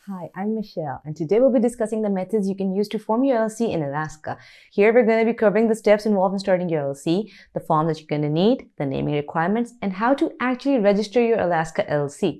Hi, I'm Michelle, and today we'll be discussing the methods you can use to form your LLC in Alaska. Here we're going to be covering the steps involved in starting your LLC, the form that you're going to need, the naming requirements, and how to actually register your Alaska LLC.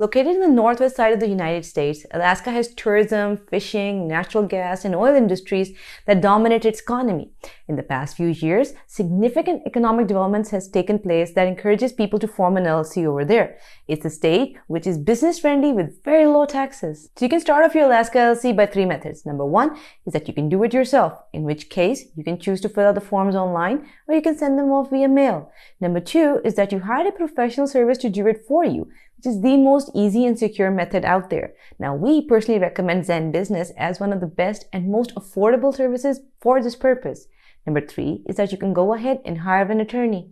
Located in the northwest side of the United States, Alaska has tourism, fishing, natural gas, and oil industries that dominate its economy. In the past few years, significant economic developments has taken place that encourages people to form an LLC over there. It's a state which is business-friendly with very low taxes. So you can start off your Alaska LLC by three methods. Number one is that you can do it yourself, in which case you can choose to fill out the forms online or you can send them off via mail. Number two is that you hire a professional service to do it for you, which is the most easy and secure method out there. Now, we personally recommend Zen Business as one of the best and most affordable services for this purpose. Number three is that you can go ahead and hire an attorney.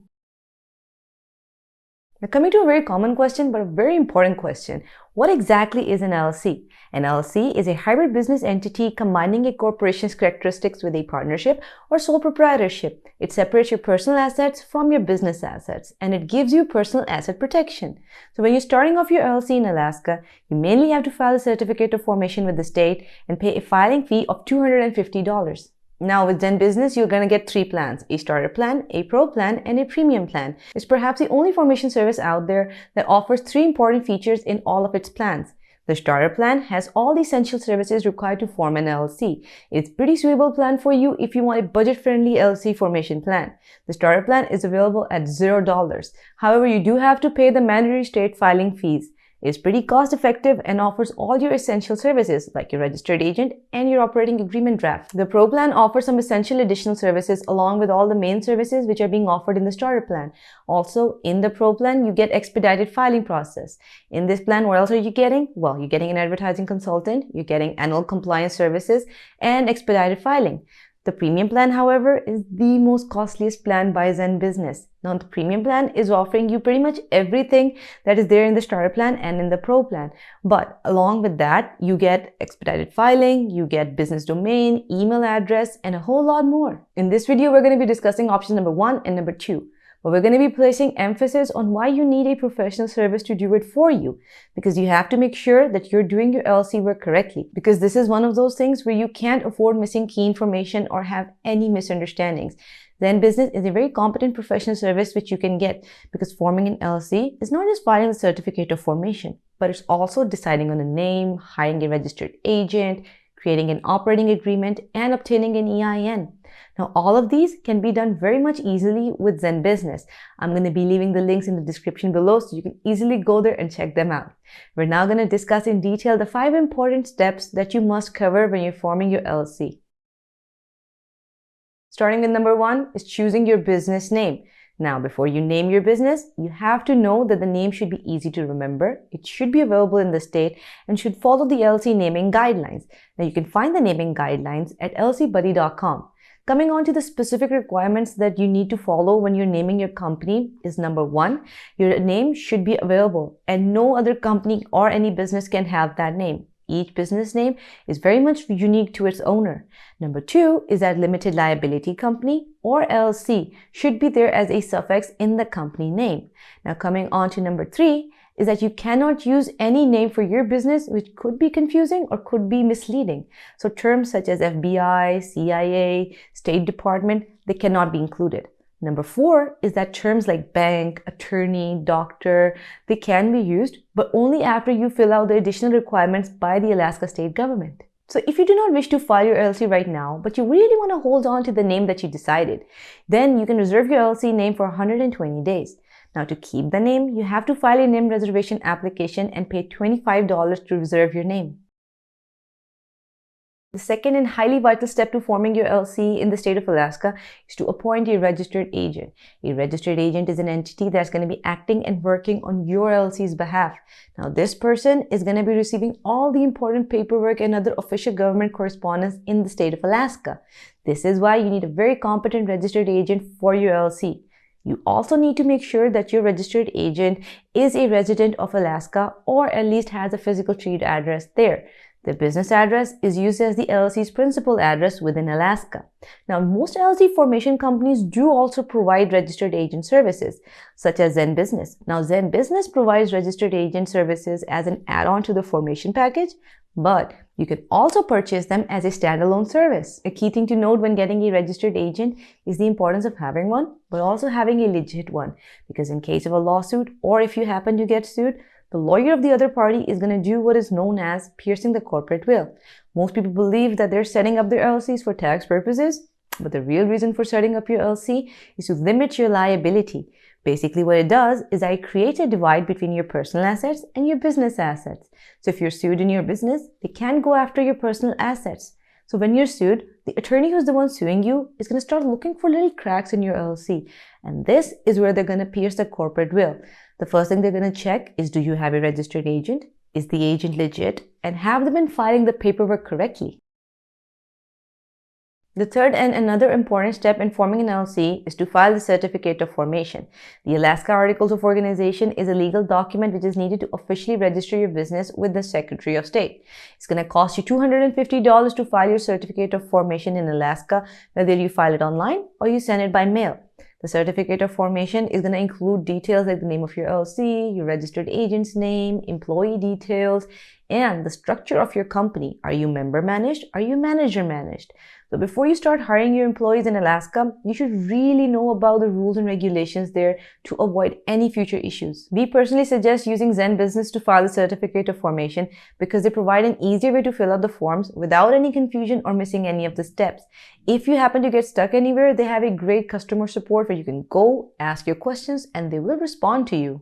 Now, coming to a very common question, but a very important question. What exactly is an LLC? An LLC is a hybrid business entity combining a corporation's characteristics with a partnership or sole proprietorship. It separates your personal assets from your business assets, and it gives you personal asset protection. So when you're starting off your LLC in Alaska, you mainly have to file a certificate of formation with the state and pay a filing fee of $250. Now with Zen Business, you're going to get three plans: a starter plan, a pro plan, and a premium plan. It's perhaps the only formation service out there that offers three important features in all of its plans. The starter plan has all the essential services required to form an LLC. It's a pretty suitable plan for you if you want a budget-friendly LLC formation plan. The starter plan is available at $0. However, you do have to pay the mandatory state filing fees. It's pretty cost-effective and offers all your essential services like your registered agent and your operating agreement draft. The Pro plan offers some essential additional services along with all the main services which are being offered in the starter plan. Also, in the Pro plan, you get expedited filing process. In this plan, what else are you getting? Well, you're getting an advertising consultant, you're getting annual compliance services, and expedited filing. The premium plan, however, is the most costliest plan by Zen Business. Now, the premium plan is offering you pretty much everything that is there in the starter plan and in the pro plan. But along with that, you get expedited filing, you get business domain, email address, and a whole lot more. In this video, we're going to be discussing option number one and number two. But we're going to be placing emphasis on why you need a professional service to do it for you, because you have to make sure that you're doing your LLC work correctly, because this is one of those things where you can't afford missing key information or have any misunderstandings. Zen Business is a very competent professional service which you can get, because forming an LLC is not just filing the certificate of formation, but it's also deciding on a name, hiring a registered agent, creating an operating agreement, and obtaining an EIN. Now, all of these can be done very much easily with Zen Business. I'm going to be leaving the links in the description below so you can easily go there and check them out. We're now going to discuss in detail the 5 important steps that you must cover when you're forming your LLC. Starting with number 1 is choosing your business name. Now, before you name your business, you have to know that the name should be easy to remember, it should be available in the state, and should follow the LLC naming guidelines. Now, you can find the naming guidelines at lcbuddy.com. Coming on to the specific requirements that you need to follow when you're naming your company is number 1, your name should be available and no other company or any business can have that name. Each business name is very much unique to its owner. Number 2 is that limited liability company or LLC should be there as a suffix in the company name. Now coming on to number 3 is that you cannot use any name for your business which could be confusing or could be misleading. So terms such as FBI, CIA, State Department, they cannot be included. Number 4 is that terms like bank, attorney, doctor, they can be used, but only after you fill out the additional requirements by the Alaska state government. So if you do not wish to file your LLC right now, but you really want to hold on to the name that you decided, then you can reserve your LLC name for 120 days. Now, to keep the name, you have to file a name reservation application and pay $25 to reserve your name. The second and highly vital step to forming your LLC in the state of Alaska is to appoint a registered agent. A registered agent is an entity that's going to be acting and working on your LLC's behalf. Now, this person is going to be receiving all the important paperwork and other official government correspondence in the state of Alaska. This is why you need a very competent registered agent for your LLC. You also need to make sure that your registered agent is a resident of Alaska or at least has a physical street address there. The business address is used as the LLC's principal address within Alaska. Now, most LLC formation companies do also provide registered agent services, such as Zen Business. Now, Zen Business provides registered agent services as an add-on to the formation package, but you can also purchase them as a standalone service. A key thing to note when getting a registered agent is the importance of having one, but also having a legit one, because in case of a lawsuit or if you happen to get sued, the lawyer of the other party is going to do what is known as piercing the corporate veil. Most people believe that they're setting up their LLCs for tax purposes, but the real reason for setting up your LLC is to limit your liability. Basically, what it does is that it creates a divide between your personal assets and your business assets. So if you're sued in your business, they can't go after your personal assets. So when you're sued, the attorney who's the one suing you is going to start looking for little cracks in your LLC. And this is where they're going to pierce the corporate veil. The first thing they're going to check is, do you have a registered agent? Is the agent legit? And have they been filing the paperwork correctly? The third and another important step in forming an LLC is to file the Certificate of Formation. The Alaska Articles of Organization is a legal document which is needed to officially register your business with the Secretary of State. It's going to cost you $250 to file your Certificate of Formation in Alaska, whether you file it online or you send it by mail. The Certificate of Formation is going to include details like the name of your LLC, your registered agent's name, employee details, and the structure of your company. Are you member managed? Are you manager managed? So before you start hiring your employees in Alaska, you should really know about the rules and regulations there to avoid any future issues. We personally suggest using Zen Business to file the Certificate of Formation because they provide an easier way to fill out the forms without any confusion or missing any of the steps. If you happen to get stuck anywhere, they have a great customer support where you can go, ask your questions, and they will respond to you.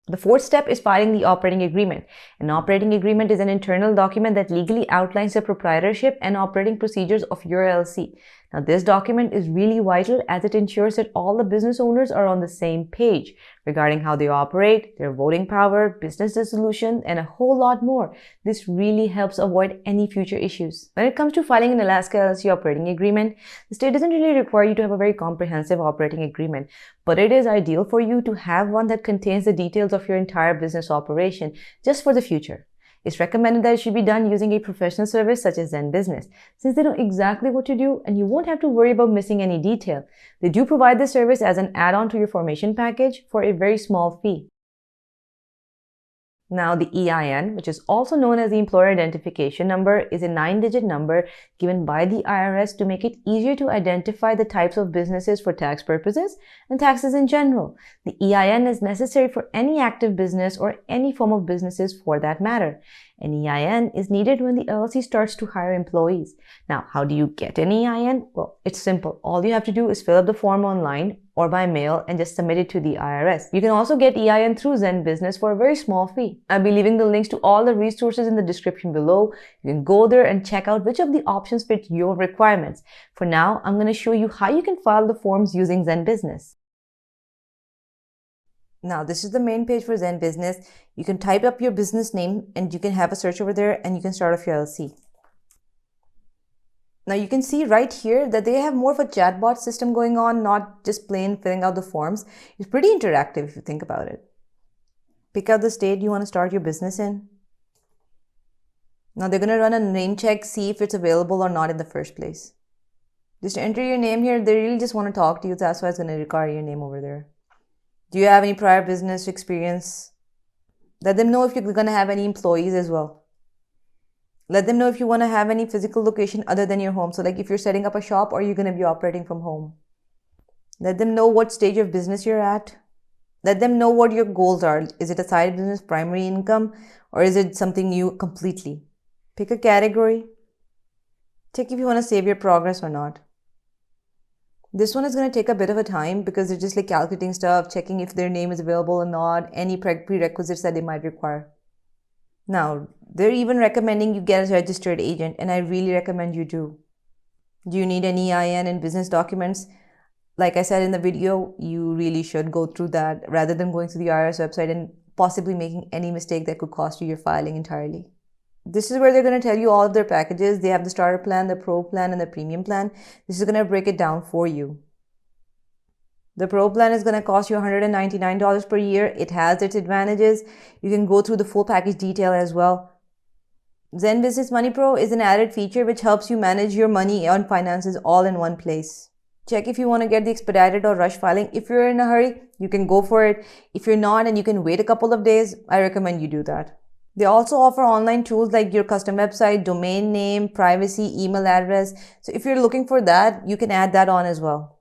The fourth step is filing the operating agreement. An operating agreement is an internal document that legally outlines the proprietorship and operating procedures of your LLC. Now, this document is really vital as it ensures that all the business owners are on the same page regarding how they operate, their voting power, business dissolution, and a whole lot more. This really helps avoid any future issues. When it comes to filing an Alaska LLC operating agreement, the state doesn't really require you to have a very comprehensive operating agreement, but it is ideal for you to have one that contains the details of your entire business operation just for the future. It's recommended that it should be done using a professional service such as Zen Business, since they know exactly what to do and you won't have to worry about missing any detail. They do provide this service as an add-on to your formation package for a very small fee. Now, the EIN, which is also known as the Employer Identification Number, is a 9-digit number given by the IRS to make it easier to identify the types of businesses for tax purposes and taxes in general. The EIN is necessary for any active business or any form of businesses for that matter. An EIN is needed when the LLC starts to hire employees. Now, how do you get an EIN? Well, it's simple. All you have to do is fill up the form online or by mail and just submit it to the IRS. You can also get EIN through Zen Business for a very small fee. I'll be leaving the links to all the resources in the description below. You can go there and check out which of the options fit your requirements. For now, I'm going to show you how you can file the forms using Zen Business. Now, this is the main page for Zen Business. You can type up your business name and you can have a search over there and you can start off your LLC. Now, you can see right here that they have more of a chatbot system going on, not just plain filling out the forms. It's pretty interactive if you think about it. Pick out the state you want to start your business in. Now, they're going to run a name check, see if it's available or not in the first place. Just enter your name here. They really just want to talk to you. That's why it's going to require your name over there. Do you have any prior business experience? Let them know if you're going to have any employees as well. Let them know if you want to have any physical location other than your home. So like if you're setting up a shop or you're going to be operating from home. Let them know what stage of business you're at. Let them know what your goals are. Is it a side business, primary income, or is it something new completely? Pick a category. Check if you want to save your progress or not. This one is going to take a bit of a time because they're just like calculating stuff, checking if their name is available or not, any prerequisites that they might require. Now, they're even recommending you get a registered agent, and I really recommend you do. Do you need an EIN and business documents? Like I said in the video, you really should go through that rather than going to the IRS website and possibly making any mistake that could cost you your filing entirely. This is where they're going to tell you all of their packages. They have the starter plan, the pro plan, and the premium plan. This is going to break it down for you. The pro plan is going to cost you $199 per year. It has its advantages. You can go through the full package detail as well. Zen Business Money Pro is an added feature which helps you manage your money and finances all in one place. Check if you want to get the expedited or rush filing. If you're in a hurry, you can go for it. If you're not and you can wait a couple of days, I recommend you do that. They also offer online tools like your custom website, domain name, privacy, email address. So if you're looking for that, you can add that on as well.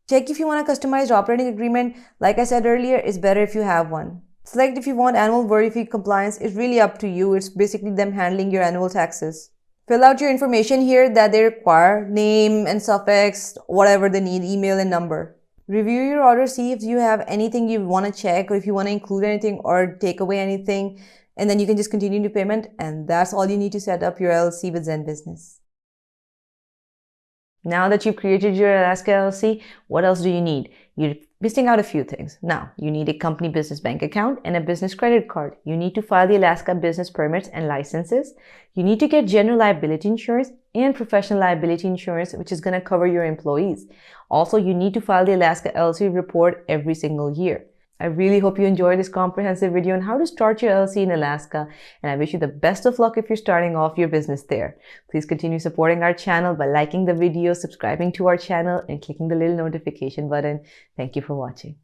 Check if you want a customized operating agreement. Like I said earlier, it's better if you have one. Select if you want annual worry free compliance. It's really up to you. It's basically them handling your annual taxes. Fill out your information here that they require, name and suffix, whatever they need, email and number. Review your order, see if you have anything you want to check or if you want to include anything or take away anything, and then you can just continue to payment, and that's all you need to set up your LLC with Zen Business. Now that you've created your Alaska LLC, what else do you need? You're missing out a few things. Now, you need a company business bank account and a business credit card. You need to file the Alaska business permits and licenses. You need to get general liability insurance and professional liability insurance, which is going to cover your employees. Also, you need to file the Alaska LLC report every single year. I really hope you enjoyed this comprehensive video on how to start your LLC in Alaska, and I wish you the best of luck if you're starting off your business there. Please continue supporting our channel by liking the video, subscribing to our channel, and clicking the little notification button. Thank you for watching.